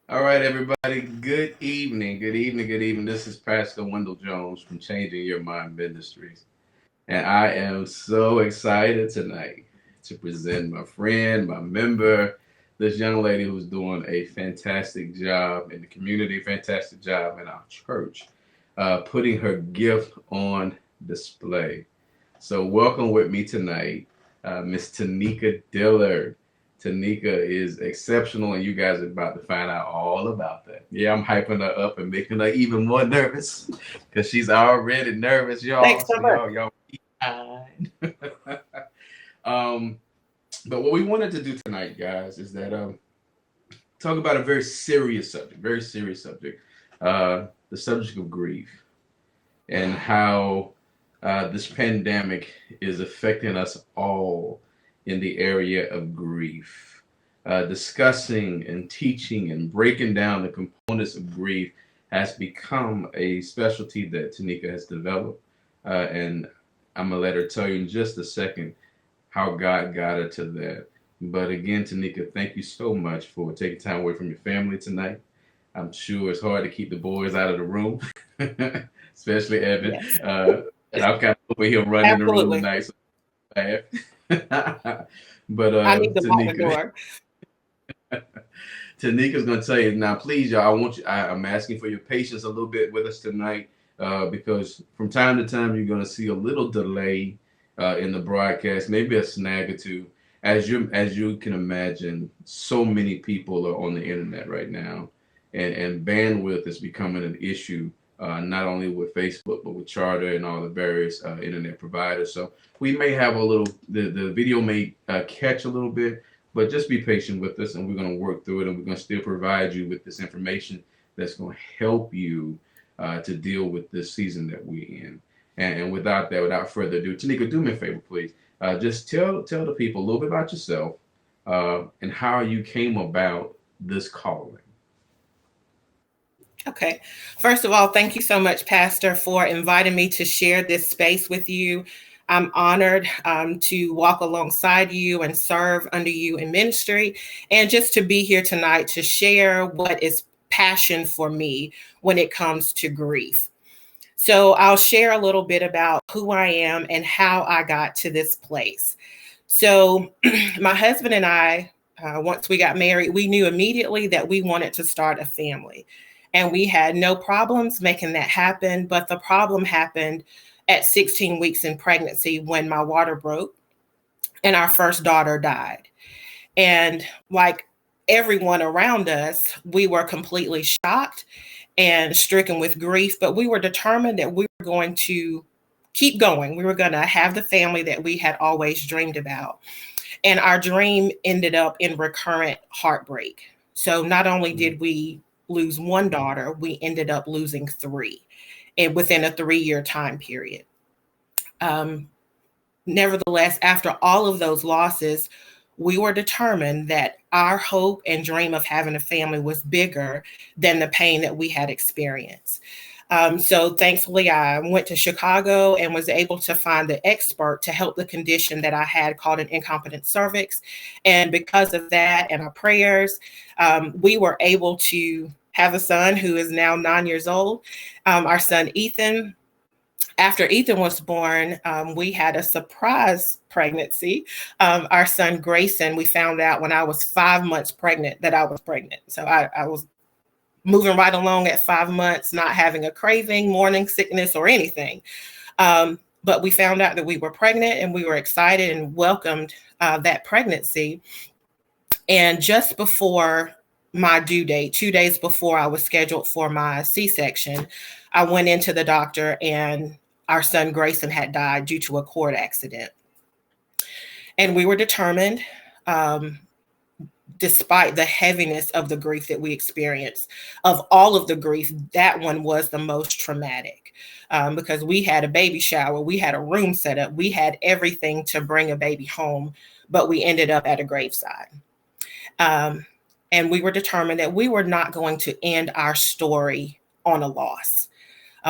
All right, everybody. Good evening. Good evening. Good evening. This is Pastor Wendell Jones from Changing Your Mind Ministries. And I am so excited tonight to present my friend, my member, this young lady who's doing a fantastic job in the community, fantastic job in our church, putting her gift on display. So, welcome with me tonight, Miss Tanika Dillard. Tanika is exceptional, and you guys are about to find out all about that. Yeah, I'm hyping her up and making her even more nervous because she's already nervous, y'all. Thanks so So, much. y'all be kind. um, but what we wanted to do tonight, guys, is that talk about a very serious subject, the subject of grief and how this pandemic is affecting us all in the area of grief. Discussing and teaching and breaking down the components of grief has become a specialty that Tanika has developed. And I'm going to let her tell you in just a second how God got her to that. But again, Tanika, thank you so much for taking time away from your family tonight. I'm sure it's hard to keep the boys out of the room, especially Evan. Yes, And I'm kind of over here running the room absolutely. tonight, so I laugh. But I need to lock the door. Tanika's going to tell you now. Please, y'all. I'm asking for your patience a little bit with us tonight, because from time to time you're going to see a little delay in the broadcast, maybe a snag or two. As you can imagine, so many people are on the internet right now, and bandwidth is becoming an issue. Not only with Facebook, but with Charter and all the various internet providers. So we may have a little, the video may catch a little bit, but just be patient with us, and we're going to work through it, and we're going to still provide you with this information that's going to help you to deal with this season that we're in. And without that, without further ado, Tanika, do me a favor, please. Just tell the people a little bit about yourself and how you came about this calling. Okay. First of all, thank you so much, Pastor, for inviting me to share this space with you. I'm honored to walk alongside you and serve under you in ministry, and just to be here tonight to share what is passion for me when it comes to grief. So I'll share a little bit about who I am and how I got to this place. So, my husband and I, once we got married, we knew immediately that we wanted to start a family. And we had no problems making that happen. But the problem happened at 16 weeks in pregnancy when my water broke and our first daughter died. And like everyone around us, we were completely shocked and stricken with grief, but we were determined that we were going to keep going. We were going to have the family that we had always dreamed about. And our dream ended up in recurrent heartbreak. So not only Mm. did we lose one daughter, we ended up losing three and within a 3 year time period. Um, Nevertheless, after all of those losses, we were determined that our hope and dream of having a family was bigger than the pain that we had experienced. So thankfully, I went to Chicago and was able to find the expert to help the condition that I had called an incompetent cervix. And because of that and our prayers, we were able to have a son who is now 9 years old. Our son, Ethan, after Ethan was born, we had a surprise pregnancy. Our son Grayson, we found out when I was 5 months pregnant that I was pregnant. So I was moving right along at 5 months, not having a craving, morning sickness, or anything. But we found out that we were pregnant, and we were excited and welcomed that pregnancy. And just before my due date, 2 days before I was scheduled for my C-section, I went into the doctor, and our son Grayson had died due to a cord accident. And we were determined, um, despite the heaviness of the grief that we experienced, of all of the grief, that one was the most traumatic, because we had a baby shower, we had a room set up, we had everything to bring a baby home, but we ended up at a graveside. Um, and we were determined that we were not going to end our story on a loss.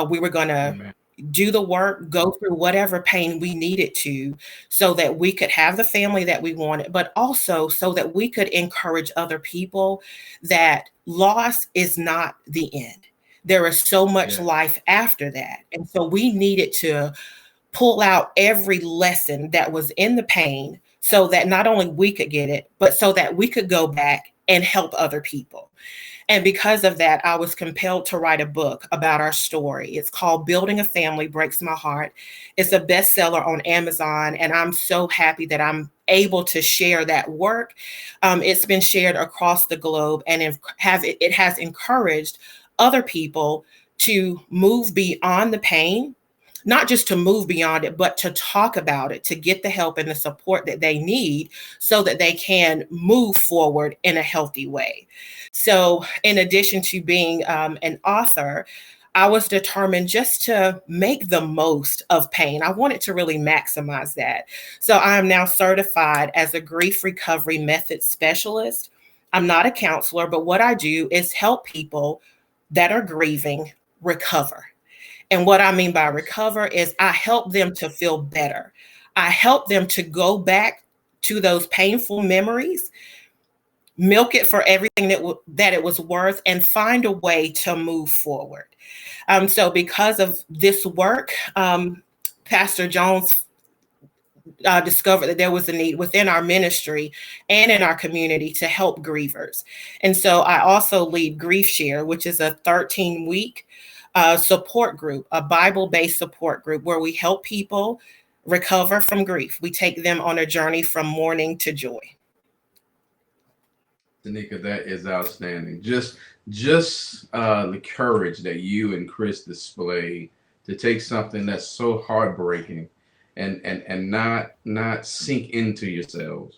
We were going to Amen. do the work, go through whatever pain we needed to, so that we could have the family that we wanted, but also so that we could encourage other people that loss is not the end. There is so much Yeah. life after that. And so we needed to pull out every lesson that was in the pain so that not only we could get it, but so that we could go back and help other people. And because of that, I was compelled to write a book about our story. It's called Building a Family Breaks My Heart. It's a bestseller on Amazon, and I'm so happy that I'm able to share that work. It's been shared across the globe, and it has encouraged other people to move beyond the pain, not just to move beyond it, but to talk about it, to get the help and the support that they need so that they can move forward in a healthy way. So, in addition to being an author, I was determined just to make the most of pain. I wanted to really maximize that. So, I am now certified as a grief recovery method specialist. I'm not a counselor, but what I do is help people that are grieving recover. And what I mean by recover is I help them to feel better. I help them to go back to those painful memories, milk it for everything that it was worth, and find a way to move forward. So because of this work, Pastor Jones discovered that there was a need within our ministry and in our community to help grievers. And so I also lead Grief Share, which is a 13-week support group, a Bible-based support group where we help people recover from grief. We take them on a journey from mourning to joy. Tanika, that is outstanding. Just the courage that you and Chris display to take something that's so heartbreaking and not sink into yourselves,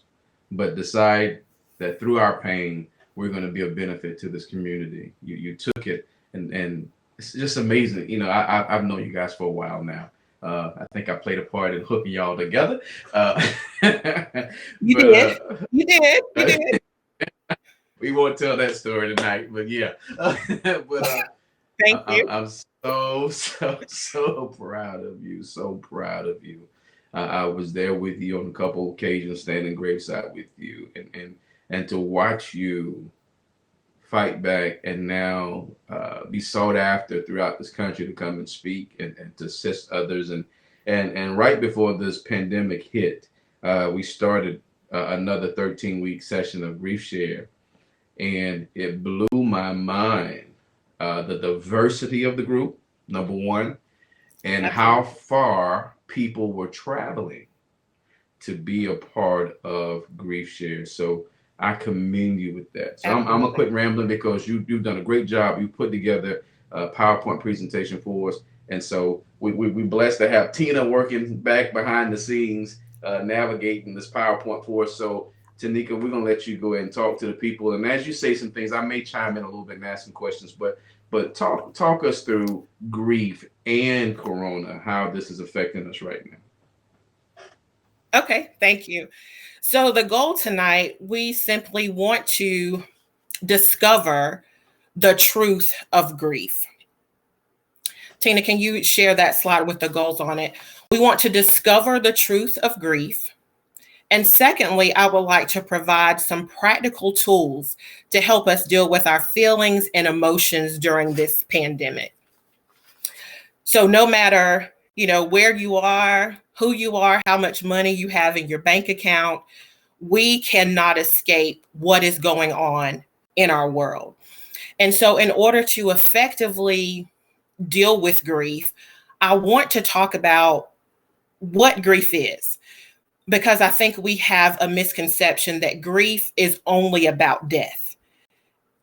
but decide that through our pain we're going to be a benefit to this community. You took it, and it's just amazing. You know, I've known you guys for a while now. I think I played a part in hooking y'all together. You but did. You did. You did. we won't tell that story tonight. But yeah, but Thank you. I'm so proud of you. So proud of you. I was there with you on a couple occasions, standing graveside with you, and to watch you fight back and now be sought after throughout this country to come and speak and to assist others. And right before this pandemic hit, we started another 13-week session of Grief Share, and it blew my mind, the diversity of the group, number one, and how far people were traveling to be a part of Grief Share. So I commend you with that. So I'm gonna quit rambling because you've done a great job. You put together a PowerPoint presentation for us, and so we blessed to have Tina working back behind the scenes, navigating this PowerPoint for us. So Tanika, we're gonna let you go ahead and talk to the people, and as you say some things, I may chime in a little bit and ask some questions, but talk us through grief and Corona, how this is affecting us right now. Okay, thank you. So the goal tonight, we simply want to discover the truth of grief. Tina, can you share that slide with the goals on it? We want to discover the truth of grief. And secondly, I would like to provide some practical tools to help us deal with our feelings and emotions during this pandemic. So no matter, where you are, who you are, how much money you have in your bank account, we cannot escape what is going on in our world. And so in order to effectively deal with grief, I want to talk about what grief is, because I think we have a misconception that grief is only about death.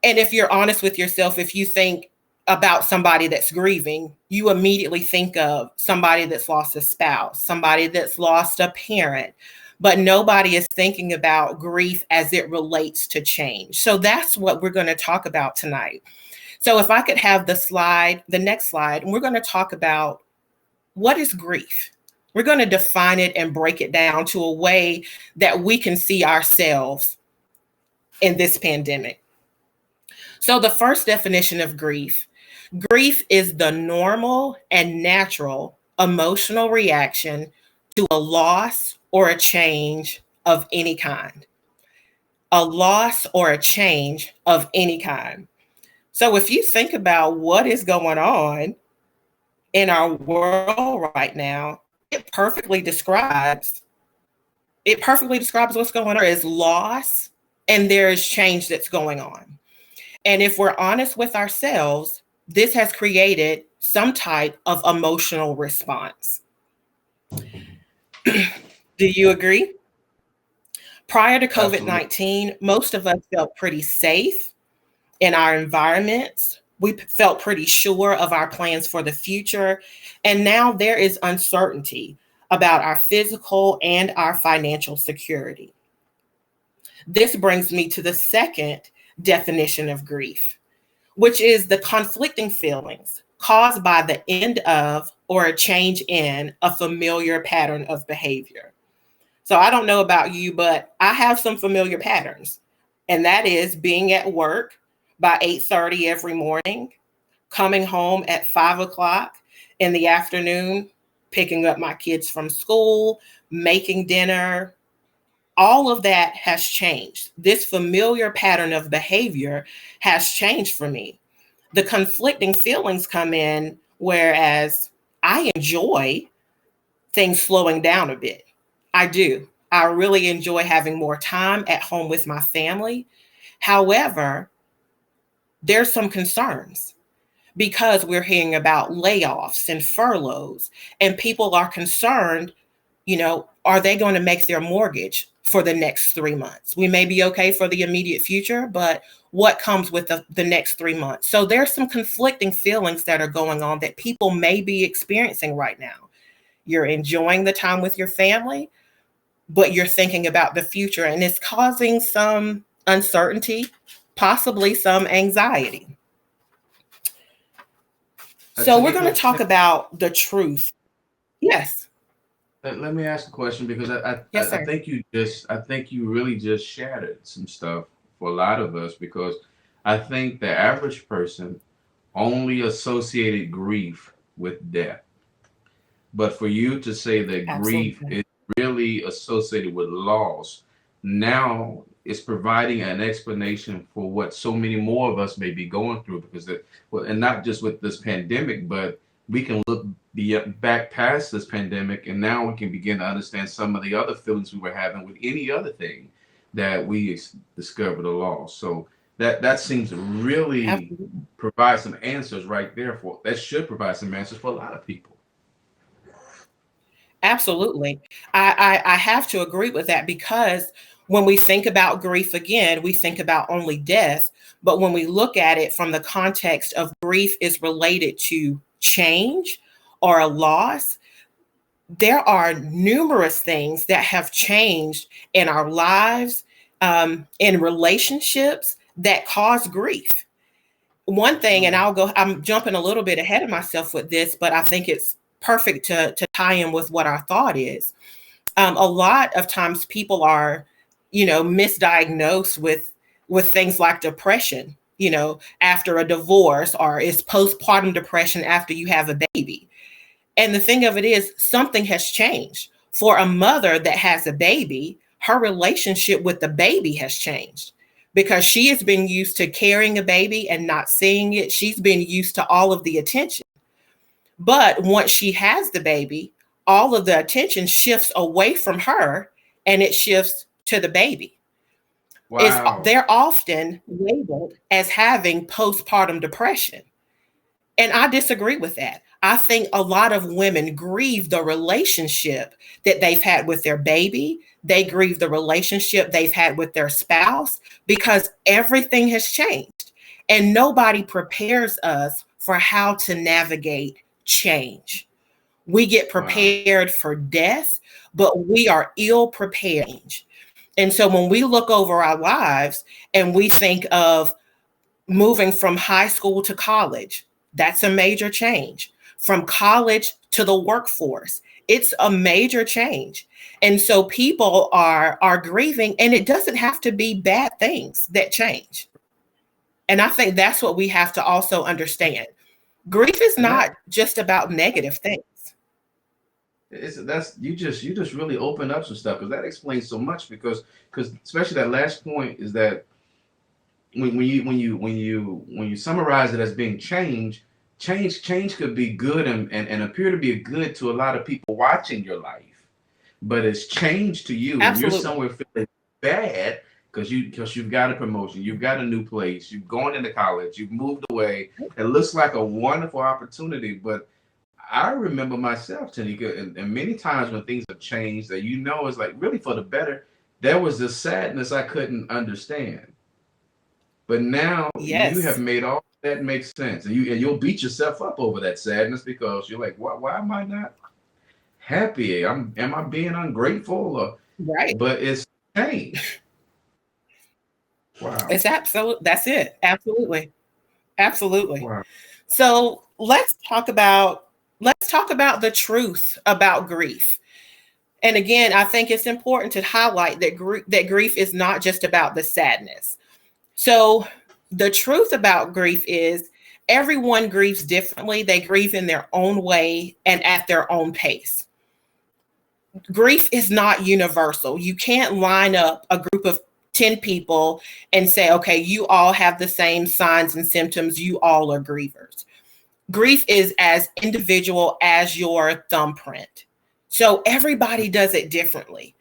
And if you're honest with yourself, if you think about somebody that's grieving, you immediately think of somebody that's lost a spouse, somebody that's lost a parent, but nobody is thinking about grief as it relates to change. So that's what we're going to talk about tonight. So if I could have the next slide, and we're going to talk about what is grief. We're going to define it and break it down to a way that we can see ourselves in this pandemic. So the first definition of grief is the normal and natural emotional reaction to a loss or a change of any kind. A loss or a change of any kind. So if you think about what is going on in our world right now, it perfectly describes what's going on. There is loss and there is change that's going on. And if we're honest with ourselves, this has created some type of emotional response. Do you agree? Prior to Absolutely. COVID-19, most of us felt pretty safe in our environments. We felt pretty sure of our plans for the future. And now there is uncertainty about our physical and our financial security. This brings me to the second definition of grief, which is the conflicting feelings caused by the end of or a change in a familiar pattern of behavior. So I don't know about you, but I have some familiar patterns. And that is being at work by 8:30 every morning, coming home at 5 o'clock in the afternoon, picking up my kids from school, making dinner. All of that has changed. This familiar pattern of behavior has changed for me. The conflicting feelings come in, whereas I enjoy things slowing down a bit. I do. I really enjoy having more time at home with my family. However, there's some concerns because we're hearing about layoffs and furloughs, and people are concerned, are they going to make their mortgage for the next 3 months? We may be okay for the immediate future, but what comes with the next 3 months? So there's some conflicting feelings that are going on that people may be experiencing right now. You're enjoying the time with your family, but you're thinking about the future, and it's causing some uncertainty, possibly some anxiety. So we're going to talk about the truth. Yes. Let me ask a question because Yes, I sir. think I think you really just shattered some stuff for a lot of us because I think the average person only associated grief with death. But for you to say that grief Absolutely. is really associated with loss, now it's providing an explanation for what so many more of us may be going through because well, and not just with this pandemic, but we can look back past this pandemic and now we can begin to understand some of the other feelings we were having with any other thing that we discovered a loss. So that seems to really Absolutely. provide some answers right there for that should provide some answers for a lot of people. Absolutely. I have to agree with that because when we think about grief again, we think about only death. But when we look at it from the context of grief is related to change or a loss, there are numerous things that have changed in our lives, in relationships that cause grief. One thing, and Mm. I'm jumping a little bit ahead of myself with this, but I think it's perfect to tie in with what our thought is. A lot of times people are, misdiagnosed with things like depression, after a divorce, or it's postpartum depression after you have a baby. And the thing of it is, something has changed. For a mother that has a baby, her relationship with the baby has changed because she has been used to carrying a baby and not seeing it. She's been used to all of the attention. But once she has the baby, all of the attention shifts away from her and it shifts to the baby. Wow. They're often labeled as having postpartum depression. And I disagree with that. I think a lot of women grieve the relationship that they've had with their baby. They grieve the relationship they've had with their spouse because everything has changed. And nobody prepares us for how to navigate change. We get Wow. prepared for death, but we are ill prepared. And so when we look over our lives and we think of moving from high school to college, that's a major change. From college to the workforce, it's a major change. And so people are grieving, and it doesn't have to be bad things that change. And I think that's what we have to also understand. Grief is And not just about negative things. That's you just really open up some stuff because that explains so much because especially that last point is that when you summarize it as being change could be good and appear to be good to a lot of people watching your life, but it's change to you and you're Absolutely. somewhere feeling bad because you've got a promotion, you've got a new place, you've gone into college, you've moved away. It looks like a wonderful opportunity, but I remember myself, Tanika, and many times when things have changed that it's like really for the better, there was this sadness I couldn't understand. But now you have Yes. made all that make sense, and you'll beat yourself up over that sadness because you're like, why am I not happy? Am I being ungrateful? Right. But it's change. Wow, It's absolute. That's it. Absolutely. Absolutely. wow. So let's talk about the truth about grief. And again, I think it's important to highlight that grief is not just about the sadness. So the truth about grief is everyone grieves differently. They grieve in their own way and at their own pace. Grief is not universal. You can't line up a group of 10 people and say, okay, you all have the same signs and symptoms. You all are grievers. Grief is as individual as your thumbprint. So everybody does it differently.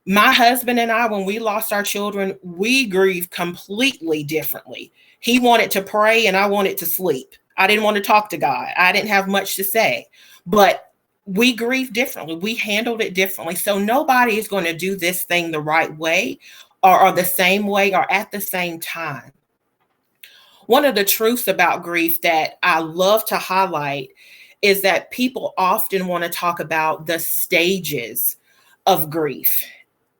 My husband and I, when we lost our children, we grieved completely differently. He wanted to pray and I wanted to sleep. I didn't want to talk to God. I didn't have much to say, but we grieved differently. We handled it differently. So nobody is going to do this thing the right way or the same way or at the same time. One of the truths about grief that I love to highlight is that people often want to talk about the stages of grief.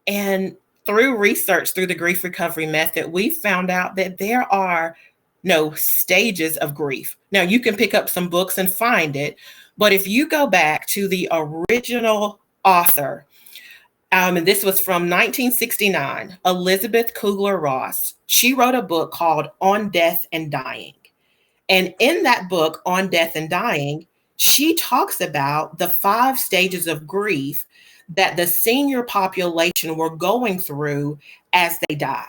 And through research, through the grief recovery method, we found out that there are no stages of grief. Now, you can pick up some books and find it, but if you go back to the original author, and this was from 1969, Elizabeth Kubler-Ross, she wrote a book called On Death and Dying. And in that book, On Death and Dying, she talks about the 5 stages of grief that the senior population were going through as they died.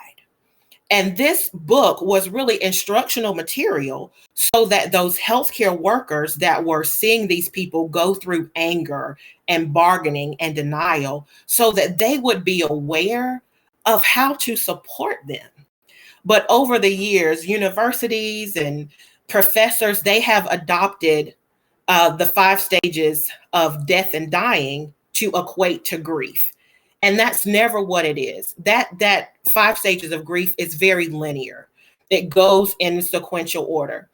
And this book was really instructional material so that those healthcare workers that were seeing these people go through anger and bargaining and denial, so that they would be aware of how to support them. But over the years, universities and professors, they have adopted the 5 stages of death and dying to equate to grief. And that's never what it is. That 5 stages of grief is very linear. It goes in sequential order.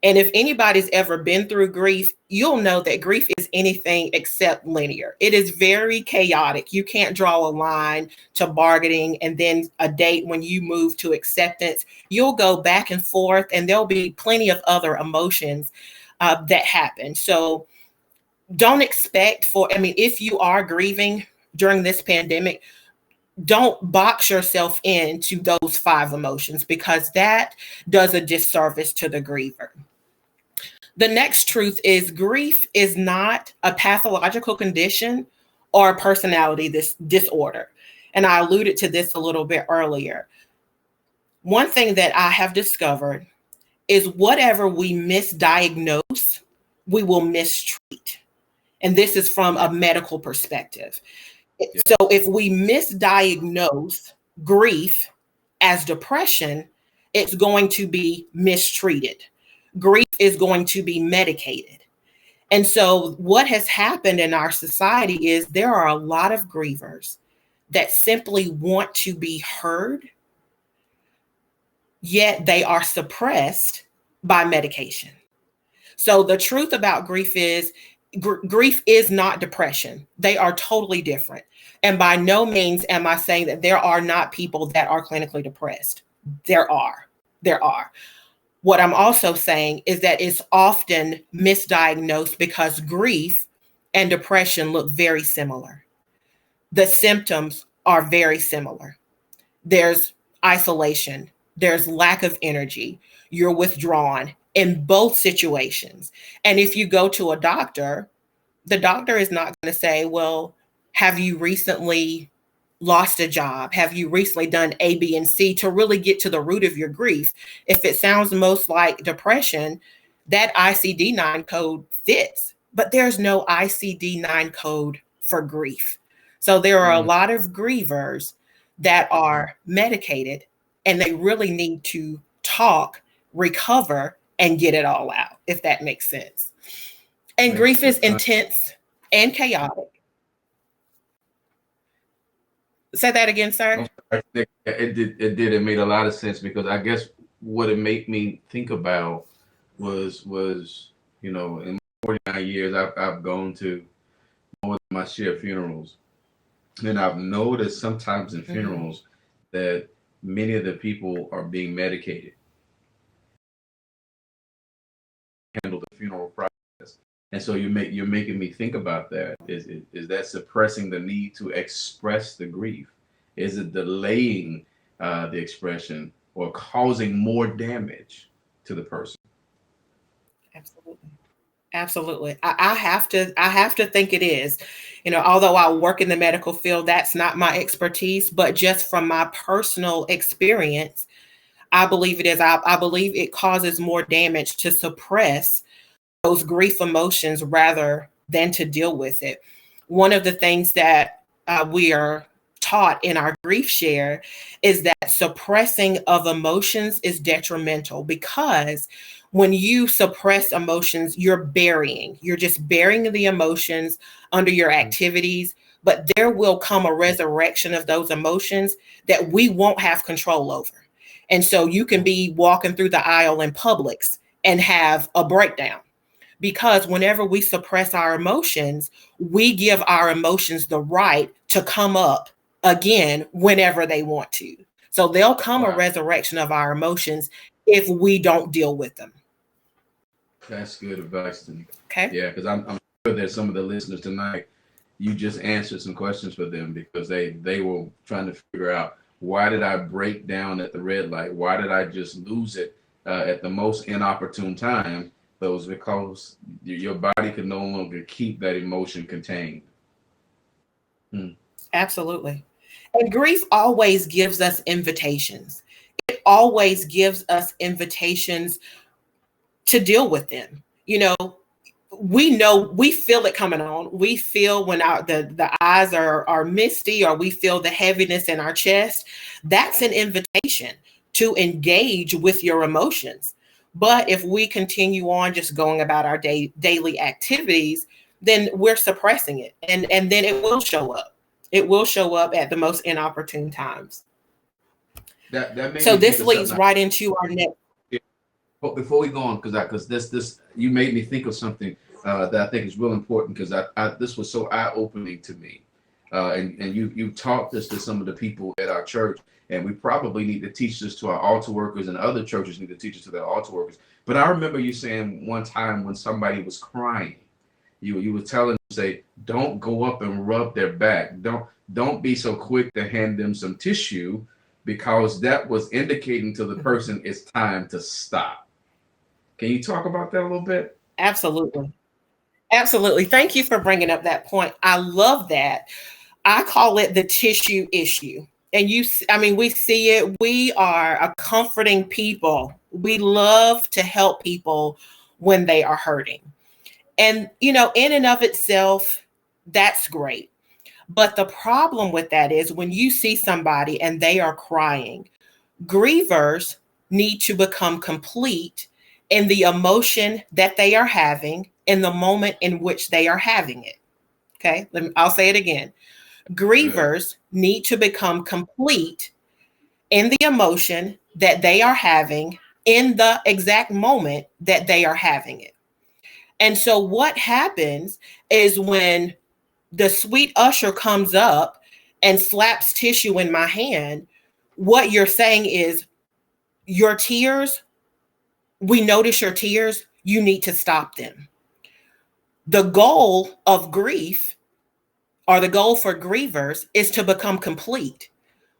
And if anybody's ever been through grief, you'll know that grief is anything except linear. It is very chaotic. You can't draw a line to bargaining and then a date when you move to acceptance. You'll go back and forth, and there'll be plenty of other emotions that happen. So don't expect if you are grieving during this pandemic, don't box yourself into those 5 emotions, because that does a disservice to the griever. The next truth is grief is not a pathological condition or a personality disorder. And I alluded to this a little bit earlier. One thing that I have discovered is whatever we misdiagnose, we will mistreat. And this is from a medical perspective. Yeah. So if we misdiagnose grief as depression, it's going to be mistreated. Grief is going to be medicated. And so what has happened in our society is there are a lot of grievers that simply want to be heard, yet they are suppressed by medication. So the truth about grief is grief is not depression. They are totally different. And by no means am I saying that there are not people that are clinically depressed. There are. There are. What I'm also saying is that it's often misdiagnosed because grief and depression look very similar. The symptoms are very similar. There's isolation, there's lack of energy, you're withdrawn in both situations. And if you go to a doctor, The doctor is not going to say, well, have you recently lost a job? Have you recently done A, B, and C, to really get to the root of your grief? If it sounds most like depression, that ICD-9 code fits, but there's no ICD-9 code for grief. So there are a lot of grievers that are medicated, and they really need to talk, recover, and get it all out, if that makes sense. And grief is intense and chaotic. Say that again, sir. It did. It did. It made a lot of sense, because I guess what it made me think about was in my 49 years, I've gone to more than my share of funerals, and I've noticed sometimes in funerals that many of the people are being medicated to handle the funeral process. And so you're making me think about that. Is that suppressing the need to express the grief? Is it delaying the expression, or causing more damage to the person? Absolutely. Absolutely. I have to think it is. Although I work in the medical field, that's not my expertise, but just from my personal experience, I believe it is. I believe it causes more damage to suppress those grief emotions rather than to deal with it. One of the things that we are taught in our grief share is that suppressing of emotions is detrimental, because when you suppress emotions, you're just burying the emotions under your activities. But there will come a resurrection of those emotions that we won't have control over. And so you can be walking through the aisle in Publix and have a breakdown, because whenever we suppress our emotions, we give our emotions the right to come up again whenever they want to. So there'll come a resurrection of our emotions if we don't deal with them. That's good advice to me. Okay. Yeah, because I'm sure that some of the listeners tonight, you just answered some questions for them, because they were trying to figure out, why did I break down at the red light? Why did I just lose it at the most inopportune time? Those because your body can no longer keep that emotion contained. Absolutely. And grief always gives us invitations. It always gives us invitations to deal with them. We feel it coming on. We feel when the eyes are misty, or we feel the heaviness in our chest. That's an invitation to engage with your emotions. But if we continue on just going about our daily activities, then we're suppressing it, and then it will show up. It will show up at the most inopportune times. So this leads right into our next. But before we go on, because this you made me think of something that I think is real important, because this was so eye opening to me, and you taught this to some of the people at our church, and we probably need to teach this to our altar workers, and other churches need to teach it to their altar workers. But I remember you saying one time, when somebody was crying, you were telling them, say, don't go up and rub their back. Don't be so quick to hand them some tissue, because that was indicating to the person it's time to stop. Can you talk about that a little bit? Absolutely. Absolutely. Thank you for bringing up that point. I love that. I call it the tissue issue. And we see it. We are a comforting people. We love to help people when they are hurting. And, in and of itself, that's great. But the problem with that is, when you see somebody and they are crying, grievers need to become complete in the emotion that they are having in the moment in which they are having it. Okay, I'll say it again. Grievers need to become complete in the emotion that they are having in the exact moment that they are having it. And so what happens is, when the sweet usher comes up and slaps tissue in my hand, what you're saying is, your tears, we notice your tears, you need to stop them. The goal of grief, or the goal for grievers, is to become complete.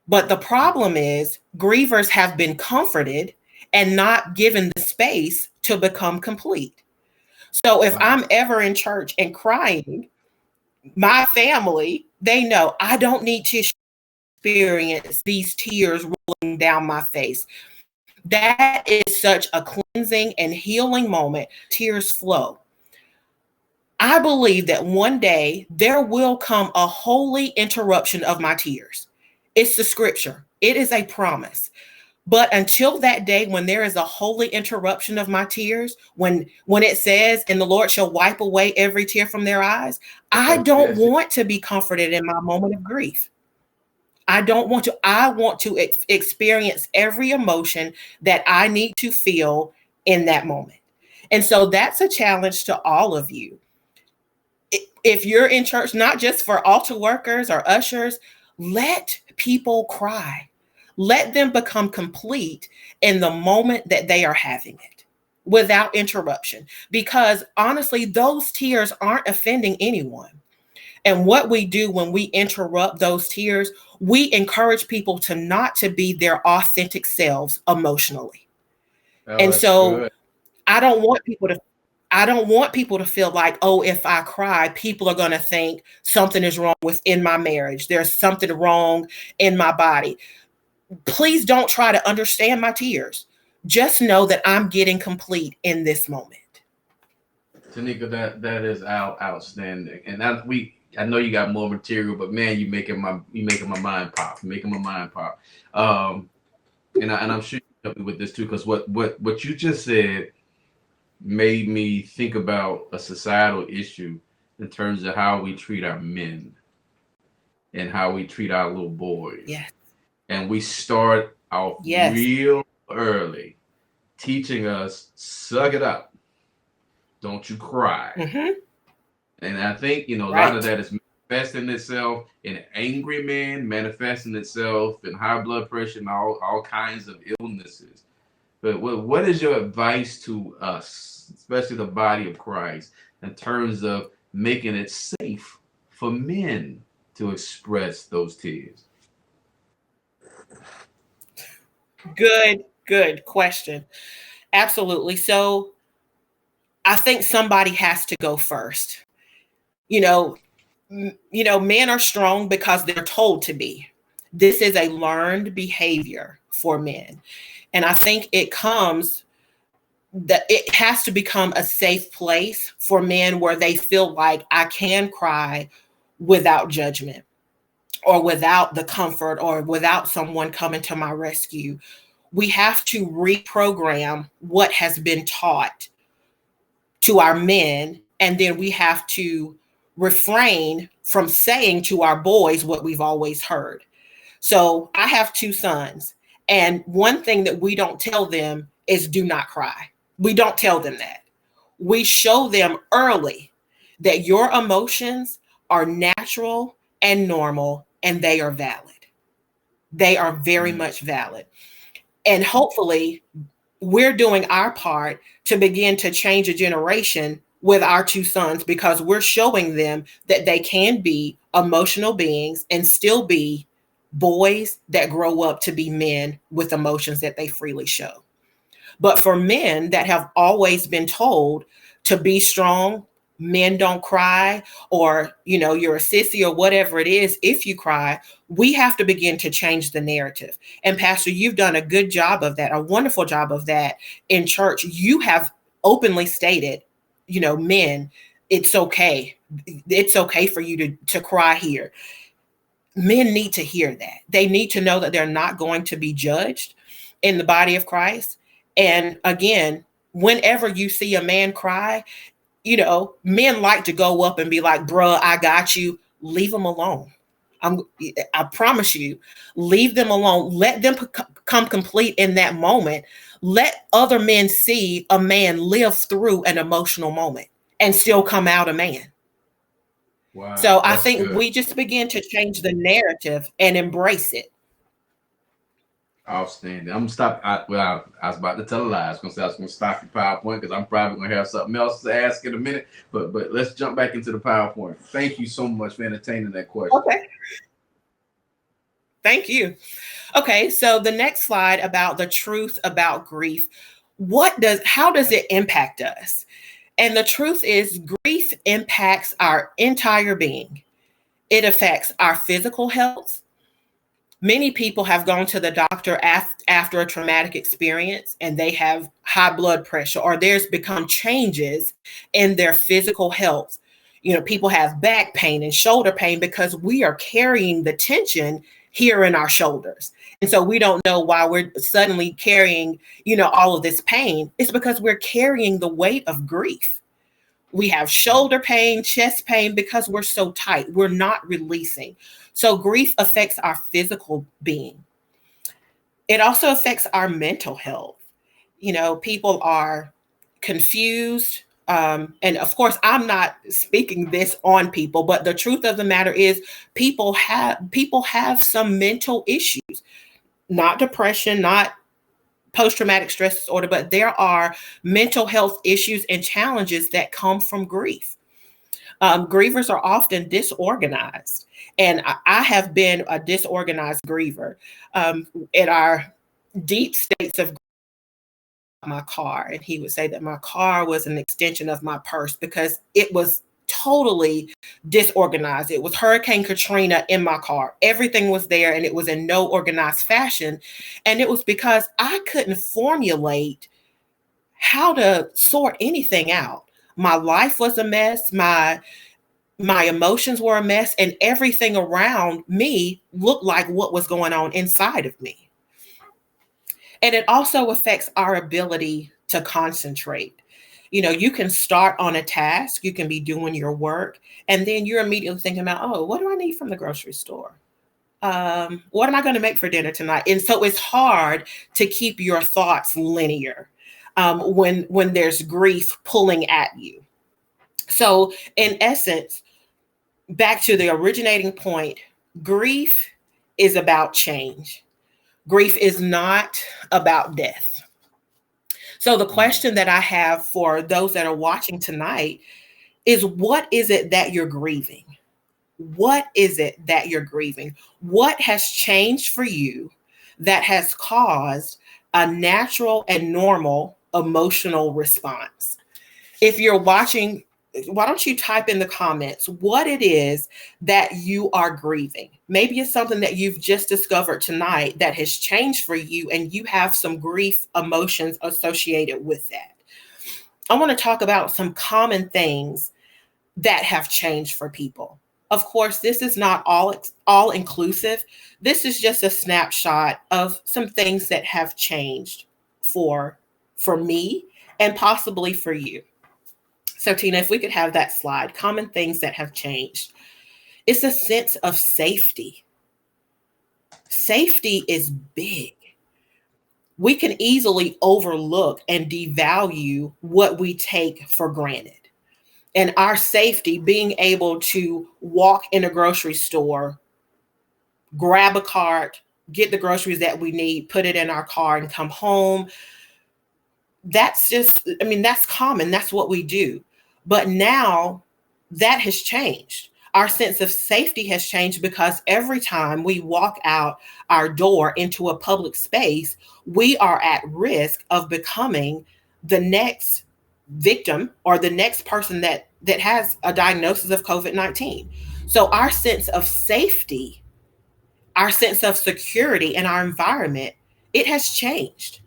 But the problem is, grievers have been comforted and not given the space to become complete. So if Wow. I'm ever in church and crying, my family, they know I don't need to experience these tears rolling down my face. That is such a cleansing and healing moment. Tears flow. I believe that one day there will come a holy interruption of my tears. It's the scripture, it is a promise. But until that day when there is a holy interruption of my tears, when it says, and the Lord shall wipe away every tear from their eyes, I don't Yes. want to be comforted in my moment of grief. I don't want to. I want to experience every emotion that I need to feel in that moment. And so that's a challenge to all of you. If you're in church, not just for altar workers or ushers, let people cry. Let them become complete in the moment that they are having it without interruption. Because honestly, those tears aren't offending anyone. And what we do when we interrupt those tears, we encourage people to not to be their authentic selves emotionally. Oh, And that's so good. I don't want people to I don't want people to feel like, oh, if I cry, people are going to think something is wrong within my marriage. There's something wrong in my body. Please don't try to understand my tears. Just know that I'm getting complete in this moment. Tanika, that is outstanding. And I know you got more material, but man, you making my mind pop. You're making my mind pop. Um, and I'm sure you help me with this too, because what you just said made me think about a societal issue in terms of how we treat our men and how we treat our little boys. Yes. And we start off Yes. real early teaching us, suck it up, don't you cry. Mm-hmm. And I think, a lot of Right. that is manifesting itself in angry men, manifesting itself in high blood pressure and all kinds of illnesses. But what is your advice to us, especially the body of Christ, in terms of making it safe for men to express those tears? Good question. Absolutely. So I think somebody has to go first. You know, men are strong because they're told to be. This is a learned behavior for men. And I think it comes that it has to become a safe place for men where they feel like I can cry without judgment or without the comfort or without someone coming to my rescue. We have to reprogram what has been taught to our men, and then we have to refrain from saying to our boys what we've always heard. So I have two sons, and one thing that we don't tell them is do not cry. We don't tell them that. We show them early that your emotions are natural and normal, and they are valid. They are very Mm. much valid. And hopefully, we're doing our part to begin to change a generation with our two sons because we're showing them that they can be emotional beings and still be boys that grow up to be men with emotions that they freely show. But for men that have always been told to be strong, men don't cry, or you're a sissy or whatever it is, if you cry, we have to begin to change the narrative. And Pastor, you've done a good job of that, a wonderful job of that in church. You have openly stated, men, it's okay. It's okay for you to cry here. Men need to hear that. They need to know that they're not going to be judged in the body of Christ. And again, whenever you see a man cry, men like to go up and be like, bruh, I got you. Leave them alone. I promise you, leave them alone. Let them come complete in that moment. Let other men see a man live through an emotional moment and still come out a man. So Wow, I that's think good. we just begin to change the narrative and embrace it. Outstanding. I'm gonna stop. I was about to tell a lie. I was gonna say I was gonna stop your PowerPoint because I'm probably gonna have something else to ask in a minute. But let's jump back into the PowerPoint. Thank you so much for entertaining that question. Okay. Thank you. Okay, so the next slide about the truth about grief. How does it impact us? And the truth is, grief impacts our entire being. It affects our physical health. Many people have gone to the doctor after a traumatic experience and they have high blood pressure, or there's become changes in their physical health. People have back pain and shoulder pain because we are carrying the tension here in our shoulders. And so we don't know why we're suddenly carrying, all of this pain. It's because we're carrying the weight of grief. We have shoulder pain, chest pain because we're so tight. We're not releasing. So grief affects our physical being. It also affects our mental health. People are confused. And of course, I'm not speaking this on people, but the truth of the matter is people have some mental issues, not depression, not post-traumatic stress disorder, but there are mental health issues and challenges that come from grief. Grievers are often disorganized, and I have been a disorganized griever. In our deep states of my car, and he would say that my car was an extension of my purse because it was totally disorganized. It was Hurricane Katrina in my car. Everything was there and it was in no organized fashion. And it was because I couldn't formulate how to sort anything out. My life was a mess. My emotions were a mess, and everything around me looked like what was going on inside of me. And it also affects our ability to concentrate. You can start on a task, you can be doing your work, and then you're immediately thinking about, oh, what do I need from the grocery store? What am I going to make for dinner tonight? And so it's hard to keep your thoughts linear when there's grief pulling at you. So in essence, back to the originating point, grief is about change. Grief is not about death. So the question that I have for those that are watching tonight is, what is it that you're grieving? What is it that you're grieving? What has changed for you that has caused a natural and normal emotional response? If you're watching, why don't you type in the comments what it is that you are grieving? Maybe it's something that you've just discovered tonight that has changed for you, and you have some grief emotions associated with that. I want to talk about some common things that have changed for people. Of course, this is not all inclusive. This is just a snapshot of some things that have changed for me and possibly for you. So Tina, if we could have that slide, common things that have changed. It's a sense of safety. Safety is big. We can easily overlook and devalue what we take for granted. And our safety, being able to walk in a grocery store, grab a cart, get the groceries that we need, put it in our car and come home. That's common. That's what we do. But now that has changed. Our sense of safety has changed because every time we walk out our door into a public space, we are at risk of becoming the next victim or the next person that has a diagnosis of COVID-19. So our sense of safety, our sense of security in our environment, it has changed.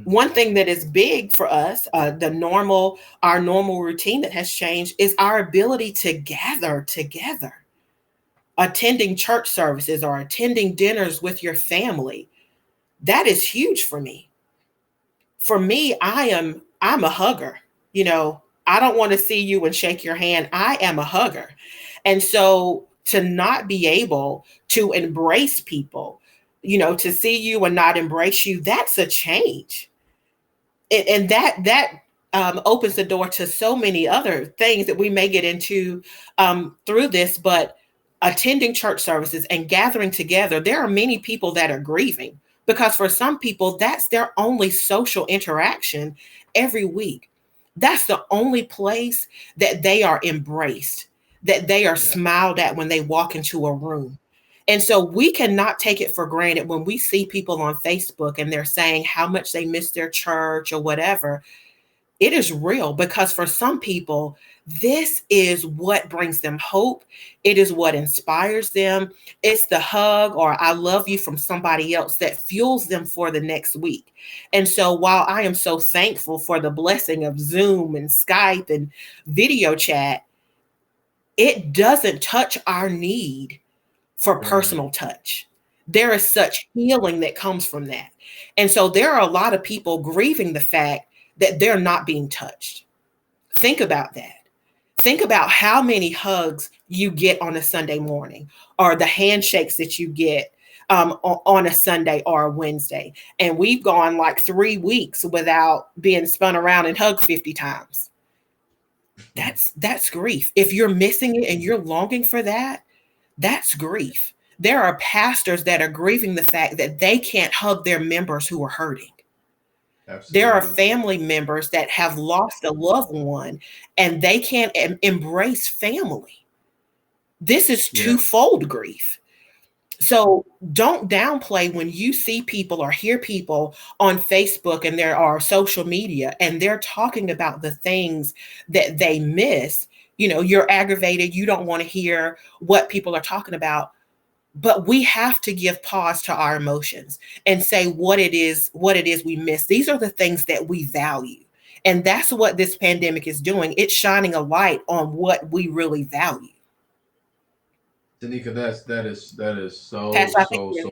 One thing that is big for us, our normal routine that has changed, is our ability to gather together. Attending church services or attending dinners with your family. That is huge for me. For me, I'm a hugger. I don't want to see you and shake your hand. I am a hugger. And so to not be able to embrace people, to see you and not embrace you, that's a change. And that opens the door to so many other things that we may get into through this. But attending church services and gathering together, there are many people that are grieving because for some people, that's their only social interaction every week. That's the only place that they are embraced, that they are smiled at when they walk into a room. And so we cannot take it for granted when we see people on Facebook and they're saying how much they miss their church or whatever. It is real, because for some people, this is what brings them hope. It is what inspires them. It's the hug or I love you from somebody else that fuels them for the next week. And so while I am so thankful for the blessing of Zoom and Skype and video chat, it doesn't touch our need for Right. personal touch. There is such healing that comes from that. And so there are a lot of people grieving the fact that they're not being touched. Think about that. Think about how many hugs you get on a Sunday morning, or the handshakes that you get on a Sunday or a Wednesday. And we've gone like 3 weeks without being spun around and hugged 50 times. That's grief. If you're missing it and you're longing for that, that's grief. There are pastors that are grieving the fact that they can't hug their members who are hurting. There are Absolutely. family members that have lost a loved one and they can't embrace family. This is Yeah. twofold grief. So don't downplay when you see people or hear people on Facebook and there are social media and they're talking about the things that they miss. You're aggravated. You don't want to hear what people are talking about, but we have to give pause to our emotions and say what it is we miss. These are the things that we value. And that's what this pandemic is doing. It's shining a light on what we really value. Tanika, that is so Pastor, I think so you.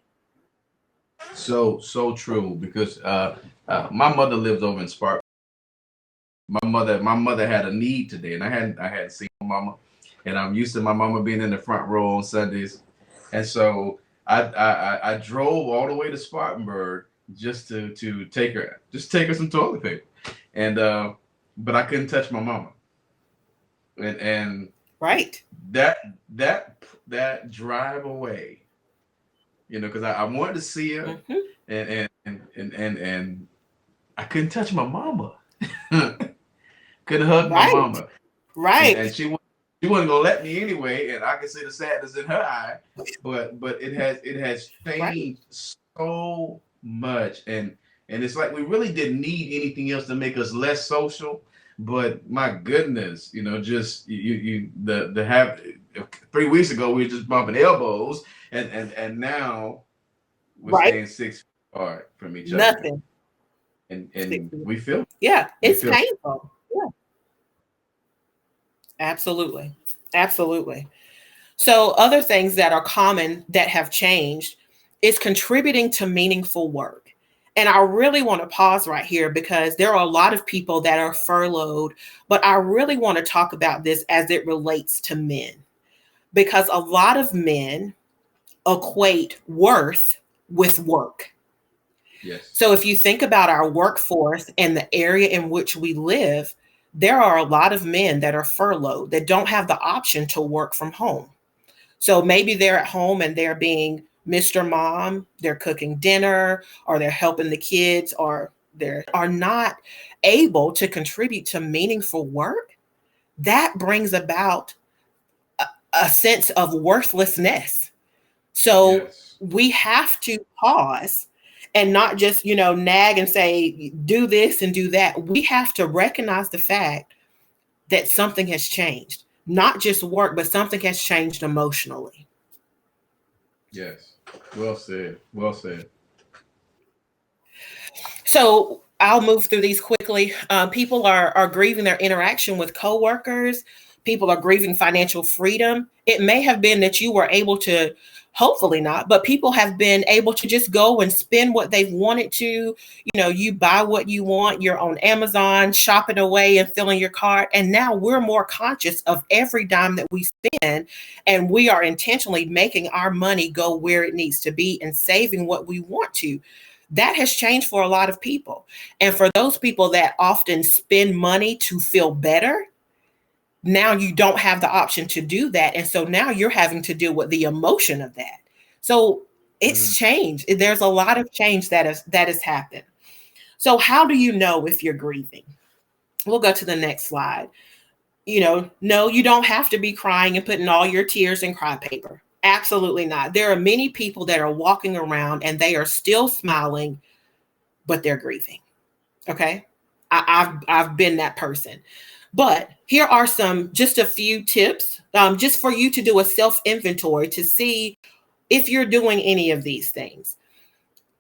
so so true because my mother lives over in Spark. My mother had a need today, and I hadn't seen my mama, and I'm used to my mama being in the front row on Sundays, and so I drove all the way to Spartanburg just to take her some toilet paper, and but I couldn't touch my mama, and Right. that that drive away, because I wanted to see her, Hmm. and I couldn't touch my mama. Couldn't hug my Right. mama, and Right. she wasn't gonna let me anyway, and I could see the sadness in her eye. But it has Right. changed so much, and it's like we really didn't need anything else to make us less social. But my goodness, just the have 3 weeks ago we were just bumping elbows, and now we're Right. staying 6 feet apart from each other, Nothing. and Yeah, we it's feel painful. Yeah, absolutely. Absolutely. So, other things that are common that have changed is contributing to meaningful work. And I really want to pause right here because there are a lot of people that are furloughed, but I really want to talk about this as it relates to men because a lot of men equate worth with work. yes. So if you think about our workforce and the area in which we live, there are a lot of men that are furloughed that don't have the option to work from home. So maybe they're at home and they're being Mr. Mom, they're cooking dinner or they're helping the kids or they are not able to contribute to meaningful work. That brings about a sense of worthlessness. So Yes. we have to pause and not just, nag and say, do this and do that. We have to recognize the fact that something has changed, not just work, but something has changed emotionally. Yes. Well said. Well said. So I'll move through these quickly. People are grieving their interaction with coworkers. People are grieving financial freedom. It may have been that you were able to, hopefully not, but people have been able to just go and spend what they've wanted to. You buy what you want. You're on Amazon, shopping away and filling your cart. And now we're more conscious of every dime that we spend, and we are intentionally making our money go where it needs to be and saving what we want to. That has changed for a lot of people. And for those people that often spend money to feel better, now you don't have the option to do that. And so now you're having to deal with the emotion of that. So Mm. it's changed. There's a lot of change that has happened. So how do you know if you're grieving? We'll go to the next slide. No, you don't have to be crying and putting all your tears in cry paper. Absolutely not. There are many people that are walking around and they are still smiling, but they're grieving. Okay. I've been that person. But here are just a few tips, just for you to do a self inventory to see if you're doing any of these things.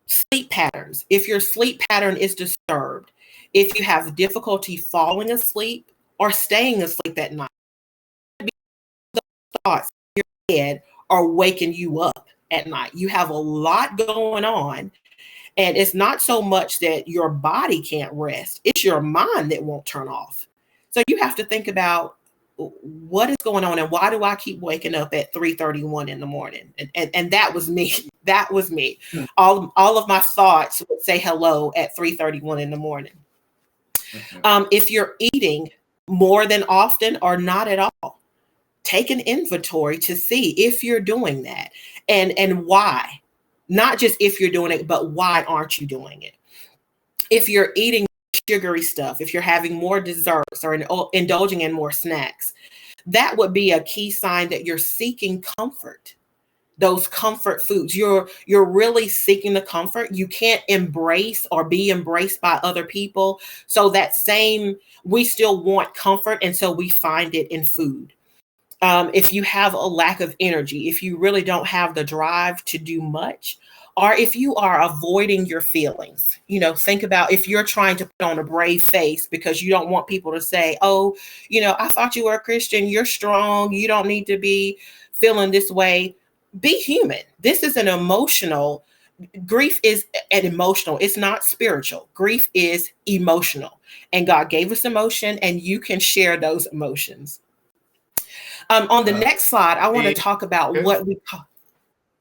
Sleep patterns. If your sleep pattern is disturbed, if you have difficulty falling asleep or staying asleep at night, the thoughts in your head are waking you up at night. You have a lot going on. And it's not so much that your body can't rest, it's your mind that won't turn off. So you have to think about what is going on and why do I keep waking up at 3:31 in the morning? And that was me. That was me. All of my thoughts would say hello at 3:31 in the morning. If you're eating more than often or not at all, take an inventory to see if you're doing that and why. Not just if you're doing it, but why aren't you doing it? If you're eating sugary stuff, if you're having more desserts or indulging in more snacks, that would be a key sign that you're seeking comfort. Those comfort foods, you're really seeking the comfort. You can't embrace or be embraced by other people. So we still want comfort, and so we find it in food. If you have a lack of energy, if you really don't have the drive to do much, or if you are avoiding your feelings, think about if you're trying to put on a brave face because you don't want people to say, oh, I thought you were a Christian, you're strong, you don't need to be feeling this way. Be human. This is an emotional. Grief is an emotional. It's not spiritual. Grief is emotional. And God gave us emotion, and you can share those emotions. On the next slide, I want to talk about what we call.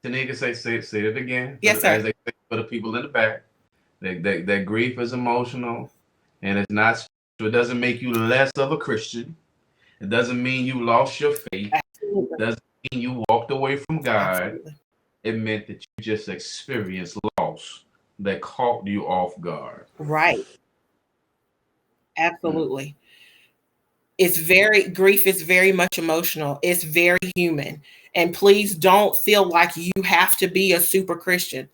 Tanika, say it again. Yes, sir. As they say for the people in the back, that grief is emotional, and it's not. So it doesn't make you less of a Christian. It doesn't mean you lost your faith. Absolutely. It doesn't mean you walked away from God. Absolutely. It meant that you just experienced loss that caught you off guard. Right. Absolutely. Grief is very much emotional. It's very human. And please don't feel like you have to be a super Christian,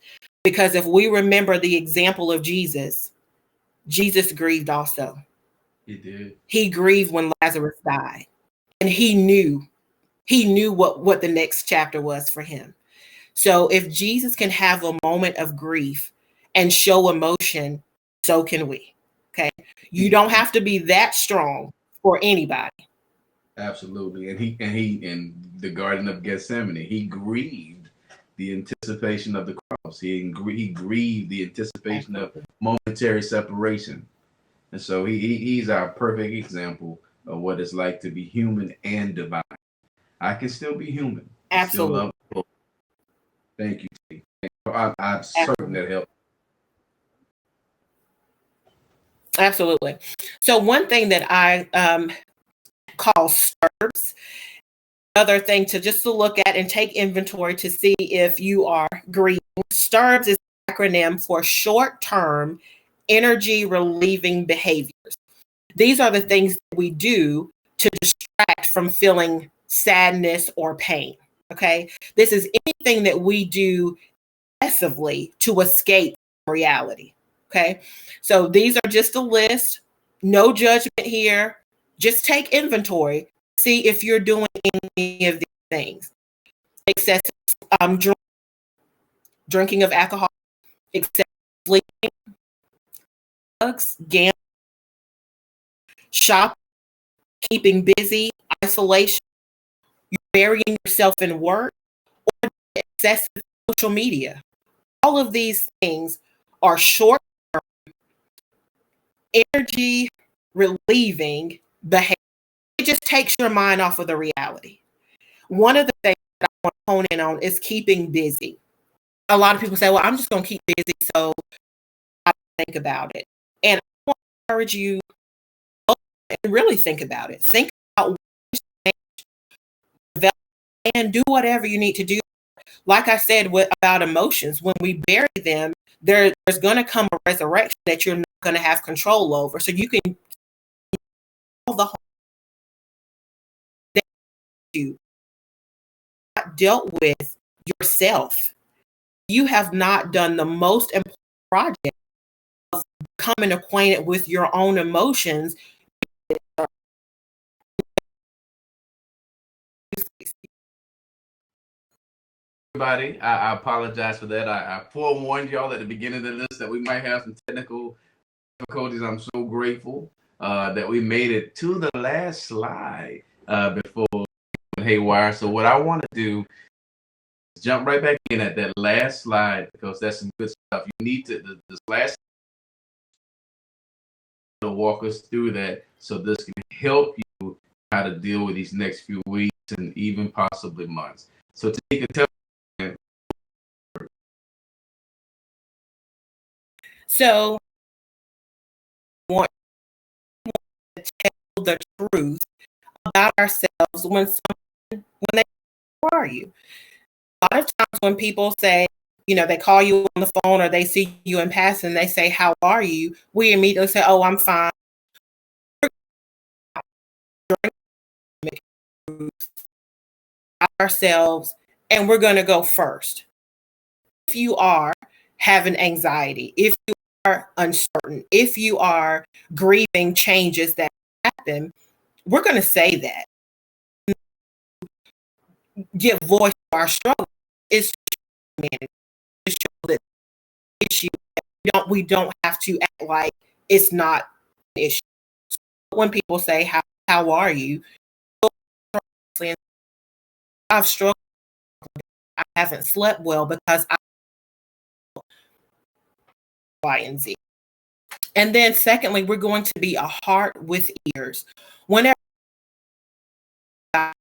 because if we remember the example of Jesus grieved also. He did. He grieved when Lazarus died, and he knew what the next chapter was for him. So if Jesus can have a moment of grief and show emotion, so can we. Okay. You don't have to be that strong for anybody. Absolutely. And he in the Garden of Gethsemane, he grieved the anticipation of the cross. He grieved the anticipation of momentary separation. And so he's our perfect example of what it's like to be human and divine. I can still be human. Absolutely. Still love. Thank you. I'm certain that helped. Absolutely. So one thing that I call STIRBs, another thing to look at and take inventory to see if you are grieving. STIRBs is an acronym for short-term energy relieving behaviors. These are the things that we do to distract from feeling sadness or pain. Okay. This is anything that we do excessively to escape reality. Okay. So these are just a list, no judgment here. Just take inventory, see if you're doing any of these things. Excessive drinking of alcohol, excessive sleeping, drugs, gambling, shopping, keeping busy, isolation, you're burying yourself in work, or excessive social media. All of these things are short-term energy relieving behavior. It just takes your mind off of the reality. One of the things that I want to hone in on is keeping busy. A lot of people say, well, I'm just going to keep busy so I don't think about it. And I want to encourage you to really think about it. Think about what and do whatever you need to do. Like I said about emotions, when we bury them, there's going to come a resurrection that you're not going to have control over. So you can all the that you dealt with yourself. You have not done the most important project of becoming acquainted with your own emotions. Everybody, I apologize for that. I forewarned y'all at the beginning of this that we might have some technical difficulties. I'm so grateful that we made it to the last slide before haywire. So what I want to do is jump right back in at that last slide because that's some good stuff. You need to this last to walk us through that so this can help you how to deal with these next few weeks and even possibly months. So Tanika, tell me. So want to tell the truth about ourselves when they are you. A lot of times when people say, they call you on the phone or they see you in passing, they say, "How are you?" We immediately say, "Oh, I'm fine." Ourselves, and we're going to go first. If you are having anxiety, if you are uncertain, if you are grieving changes that happen, we're going to say that. Give voice to our struggle is to show that issue. We don't have to act like it's not an issue. When people say, how are you? I've struggled. I haven't slept well because I Y and Z. And then secondly, we're going to be a heart with ears. Whenever what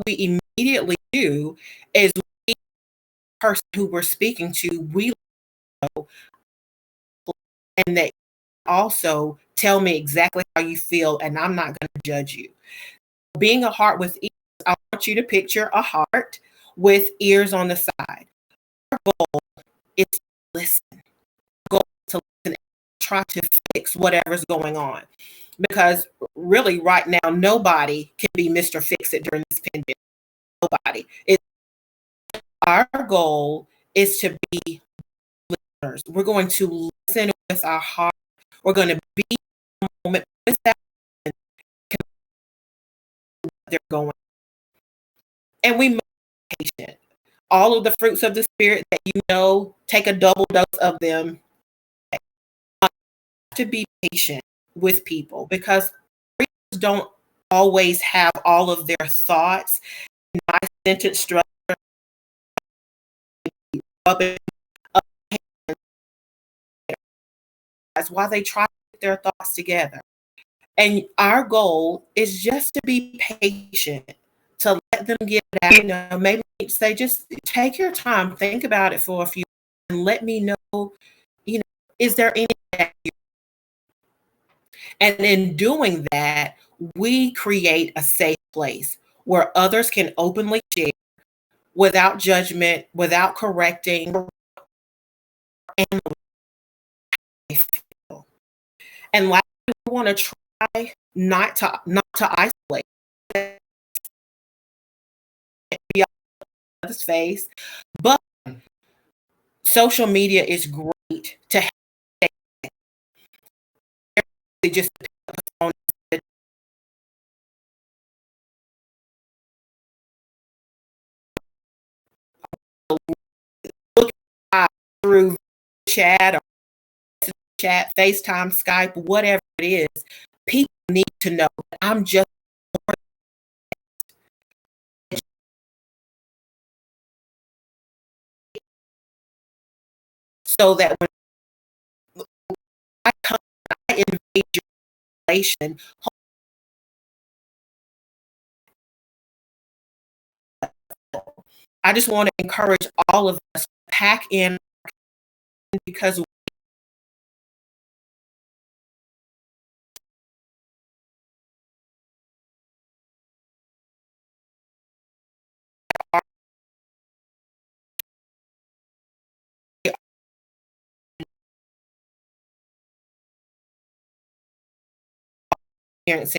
we immediately do is the person who we're speaking to, we know, and that also tell me exactly how you feel, and I'm not going to judge you. Being a heart with ears, I want you to picture a heart with ears on the side. Our goal is to listen. Our goal is to listen and try to fix whatever's going on. Because really, right now, nobody can be Mr. Fix It during this pandemic. Nobody. Our goal is to be listeners. We're going to listen with our heart. We're going to be in a moment with that they're going. And we must be patient. All of the fruits of the Spirit that take a double dose of them. To be patient with people because don't always have all of their thoughts in my sentence structure. That's why they try to get their thoughts together. And our goal is just to be patient, to let them get it out. Maybe say, just take your time, think about it for a few, and let me know, is there any? And in doing that, we create a safe place where others can openly share without judgment, without correcting, and and like we want to try not to isolate others' face, but social media is great to just look through chat or FaceTime, Skype, whatever it is. People need to know that I'm just so that when I invade your relation, I just want to encourage all of us to pack in because parents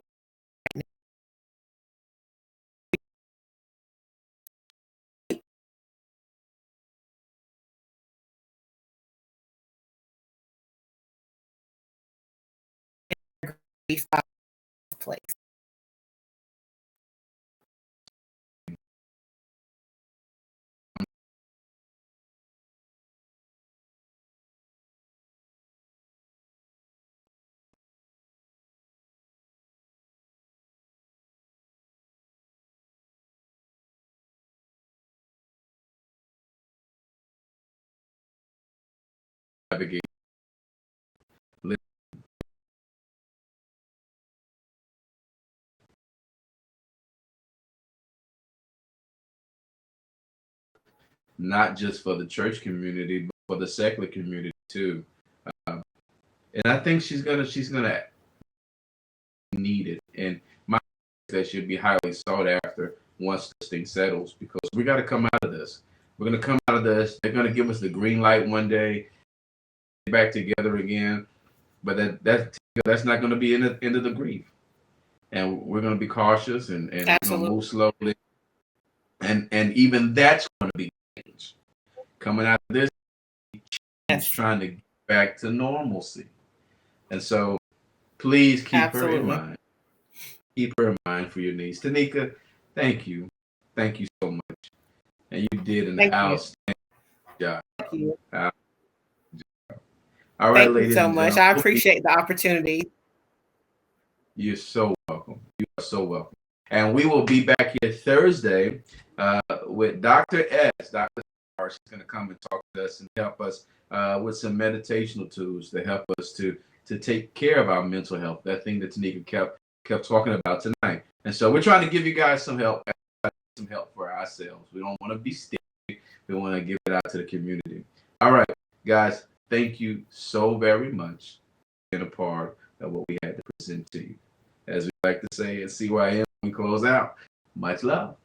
place. Navigate. Not just for the church community, but for the secular community too. And I think she's gonna need it. And my that should be highly sought after once this thing settles, because we got to come out of this. We're gonna come out of this. They're gonna give us the green light one day, get back together again. But that's not gonna be in the end of the grief. And we're gonna be cautious and we're gonna move slowly. And even that's gonna be changed. Coming out of this, trying to get back to normalcy. And so please keep her in mind. Keep her in mind for your niece. Tanika, thank you. Thank you so much. And you did an outstanding job. Thank you. All right, thank ladies you so and much. I appreciate the opportunity. You're so welcome. You are so welcome. And we will be back here Thursday with Dr. S. Dr. She's going to come and talk to us and help us with some meditational tools to help us to take care of our mental health. That thing that Tanika kept talking about tonight. And so we're trying to give you guys some help for ourselves. We don't want to be sticky. We want to give it out to the community. All right, guys, thank you so very much for being a part of what we had to present to you. As we like to say at CYM, we close out. Much love.